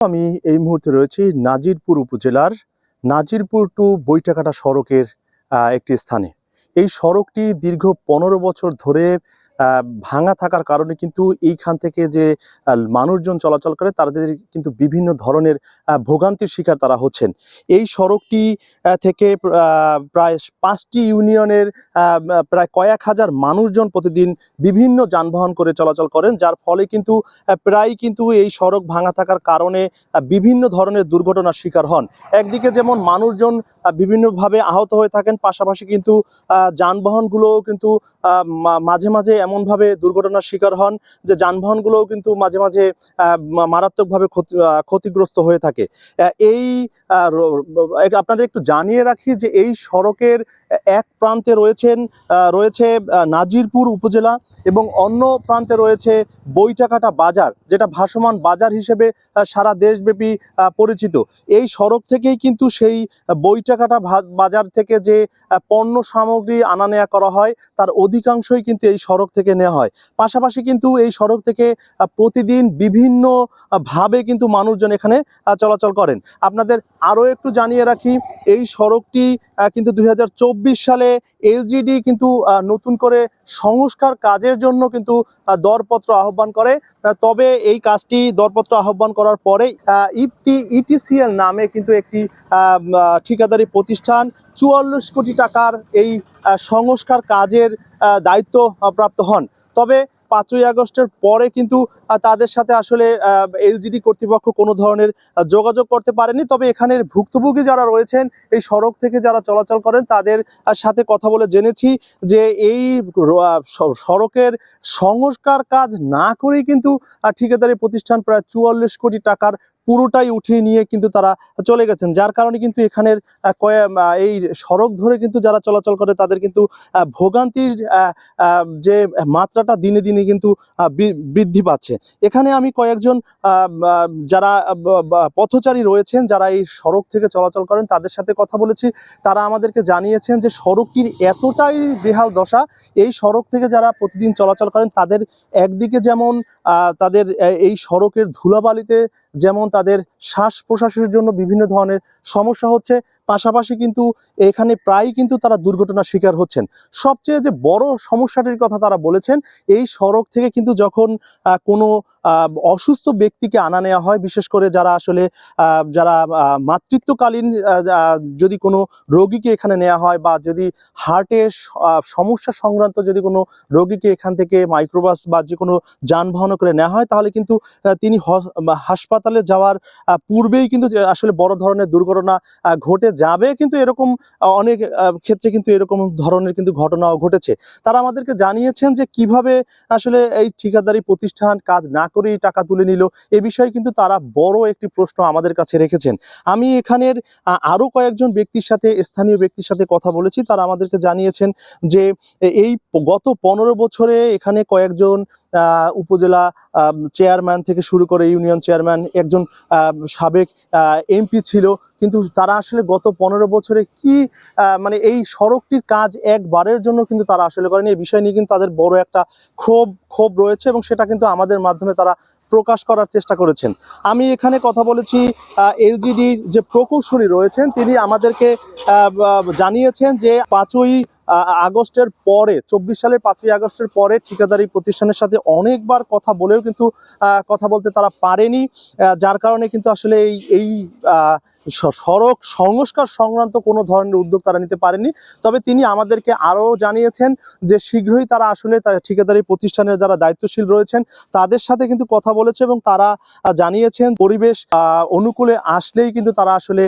আমি এই মুহূর্তে রয়েছি নাজিরপুর উপজেলার নাজিরপুর টু বৈটাকাটা সড়কের একটি স্থানে। এই সড়কটি দীর্ঘ ১৫ বছর ধরে ভাঙা থাকার কারণে কিন্তু এইখান থেকে যে মানুষজন চলাচল করে তাদের কিন্তু বিভিন্ন ধরনের ভোগান্তির শিকার তারা হচ্ছেন। এই সড়কটি থেকে প্রায় ৫টি ইউনিয়নের প্রায় কয়েক হাজার মানুষজন প্রতিদিন বিভিন্ন যানবাহন করে চলাচল করেন, যার ফলে কিন্তু প্রায় কিন্তু এই সড়ক ভাঙা থাকার কারণে বিভিন্ন ধরনের দুর্ঘটনার শিকার হন। একদিকে যেমন মানুষজন বিভিন্নভাবে আহত হয়ে থাকেন, পাশাপাশি কিন্তু যানবাহনগুলোও কিন্তু মাঝে মাঝে এমনভাবে দুর্ঘটনার শিকার হন যে যানবাহনগুলোও কিন্তু মাঝে মাঝে মারাত্মকভাবে ক্ষতিগ্রস্ত হয়ে থাকে। এই আপনাদের একটু জানিয়ে রাখি যে এই সড়কের এক প্রান্তে রয়েছে নাজিরপুর উপজেলা এবং অন্য প্রান্তে রয়েছে বৈটাকাটা বাজার, যেটা ভাসমান বাজার হিসেবে সারা দেশব্যাপী পরিচিত। এই সড়ক থেকেই কিন্তু সেই বৈটাকাটা বাজার থেকে যে পণ্য সামগ্রী আনা নেওয়া করা হয় তার অধিকাংশই কিন্তু এই সড়ক থেকে নেওয়া হয়। পাশাপাশি কিন্তু এই সড়ক থেকে প্রতিদিন বিভিন্ন ভাবে কিন্তু মানুষজন এখানে চলাচল করেন। আপনাদের আরও একটু জানিয়ে রাখি, এই সড়কটি কিন্তু ২০২৪ সালে এলজিডি কিন্তু নতুন করে সংস্কার কাজের জন্য কিন্তু দরপত্র আহ্বান করে। তবে এই কাজটি দরপত্র আহ্বান করার পরে ইটিসিএল নামে কিন্তু একটি ঠিকাদারি প্রতিষ্ঠান ৪৪ কোটি টাকার এই সংস্কার কাজের দায়িত্ব প্রাপ্ত হন। তবে ৫ই আগস্টের পরে কিন্তু তাদের সাথে আসলে এলজিডি কর্তৃপক্ষ কোনো ধরনের যোগাযোগ করতে পারেনি। তবে এখানের ভুক্তভোগী যারা রয়েছেন, এই সড়ক থেকে যারা চলাচল করেন, তাদের সাথে কথা বলে জেনেছি যে এই সড়কের সংস্কার কাজ না করেই কিন্তু ঠিকাদারি প্রতিষ্ঠান প্রায় ৪৪ কোটি টাকার পুরোটাই উঠিয়ে নিয়ে কিন্তু তারা চলে গেছেন, যার কারণে কিন্তু এখানের এই সড়ক ধরে কিন্তু যারা চলাচল করে তাদের কিন্তু ভোগান্তির যে মাত্রাটা দিনে দিনে কিন্তু বৃদ্ধি পাচ্ছে। এখানে আমি কয়েকজন যারা পথচারী রয়েছেন, যারা এই সড়ক থেকে চলাচল করেন, তাদের সাথে কথা বলেছি। তারা আমাদেরকে জানিয়েছেন যে সড়কটির এতটাই বেহাল দশা, এই সড়ক থেকে যারা প্রতিদিন চলাচল করেন তাদের একদিকে যেমন তাদের এই সড়কের ধুলাবালিতে যেমন তাদের শ্বাস প্রশ্বাসের জন্য বিভিন্ন ধরনের সমস্যা হচ্ছে, পাশাপাশি কিন্তু এখানে প্রায় কিন্তু তারা দুর্ঘটনার শিকার হচ্ছেন। সবচেয়ে যে বড় সমস্যাটির কথা তারা বলেছেন, এই সড়ক থেকে কিন্তু যখন কোনো অসুস্থ ব্যক্তিকে আনা নেওয়া হয়, বিশেষ করে যারা মাতৃত্বকালীন যদি কোনো রোগীকে এখানে নেওয়া হয়, বা যদি হার্টের সমস্যা সংক্রান্ত যদি কোনো রোগীকে এখান থেকে মাইক্রোবাস বা যে কোনো যানবাহন করে নেওয়া হয়, তাহলে কিন্তু তিনি হাসপাতালে যাওয়ার পূর্বেই কিন্তু আসলে বড় ধরনের দুর্ঘটনা ঘটে যাবে। কিন্তু এরকম অনেক ক্ষেত্রে কিন্তু এরকম ধরনের কিন্তু ঘটনাও ঘটেছে। তারা আমাদেরকে জানিয়েছেন যে কিভাবে আসলে এই ঠিকাদারি প্রতিষ্ঠান কাজ না করেই টাকা তুলে নিল, এ বিষয়ে কিন্তু তারা বড় একটি প্রশ্ন আমাদের কাছে রেখেছেন। আমি এখানের আরও কয়েকজন স্থানীয় ব্যক্তির সাথে কথা বলেছি। তারা আমাদেরকে জানিয়েছেন যে এই গত ১৫ বছরে এখানে কয়েকজন উপজেলা চেয়ারম্যান থেকে শুরু করে ইউনিয়ন চেয়ারম্যান, একজন সাবেক এমপি ছিল, কিন্তু তারা আসলে গত ১৫ বছরে কি মানে এই সড়কটির কাজ একবারের জন্য কিন্তু তারা আসলে করেনি। এই বিষয় নিয়ে কিন্তু তাদের বড় একটা ক্ষোভ রয়েছে এবং সেটা কিন্তু আমাদের মাধ্যমে তারা প্রকাশ করার চেষ্টা করেছেন। আমি এখানে কথা বলেছি এলজিডির যে প্রকৌশলী রয়েছেন, তিনি আমাদেরকে জানিয়েছেন যে ৫ই আগস্টের পরে, ২৪ সালের ৫ই আগস্টের পরে ঠিকাদারি প্রতিষ্ঠানের সাথে অনেকবার কথা বলেও কিন্তু কথা বলতে তারা পারেনি, যার কারণে কিন্তু আসলে এই সড়ক সংস্কার সংক্রান্ত কোনো ধরনের উদ্যোগ তারা নিতে পারেনি। তবে তিনি আমাদেরকে আরও জানিয়েছেন যে শীঘ্রই তারা আসলে ঠিকাদারি প্রতিষ্ঠানের যারা দায়িত্বশীল রয়েছেন তাদের সাথে কিন্তু কথা বলেছে এবং তারা জানিয়েছেন পরিবেশ অনুকূলে আসলেই কিন্তু তারা আসলে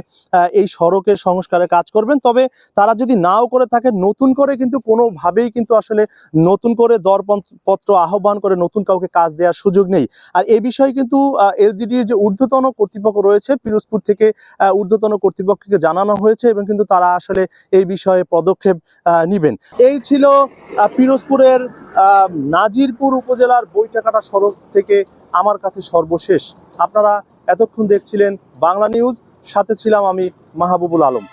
এই সড়কের সংস্কারে কাজ করবেন। তবে তারা যদি নাও করে থাকে, নতুন করে কিন্তু কোনোভাবেই কিন্তু আসলে নতুন করে দরপত্র আহ্বান করে নতুন কাউকে কাজ দেওয়ার সুযোগ নেই। আর এই বিষয়ে কিন্তু এলজিডির যে ঊর্ধ্বতন কর্তৃপক্ষ রয়েছে, পিরোজপুর থেকে ঊর্ধ্বতন কর্তৃপক্ষকে জানানো হয়েছে এবং কিন্তু তারা আসলে এই বিষয়ে পদক্ষেপ নেবেন। এই ছিল পিরোজপুরের নাজিরপুর উপজেলার বৈটাকাটা সড়ক থেকে আমার কাছে সর্বশেষ। আপনারা এতক্ষণ দেখছিলেন বাংলা নিউজ, সাথে ছিলাম আমি মাহবুবুল আলম।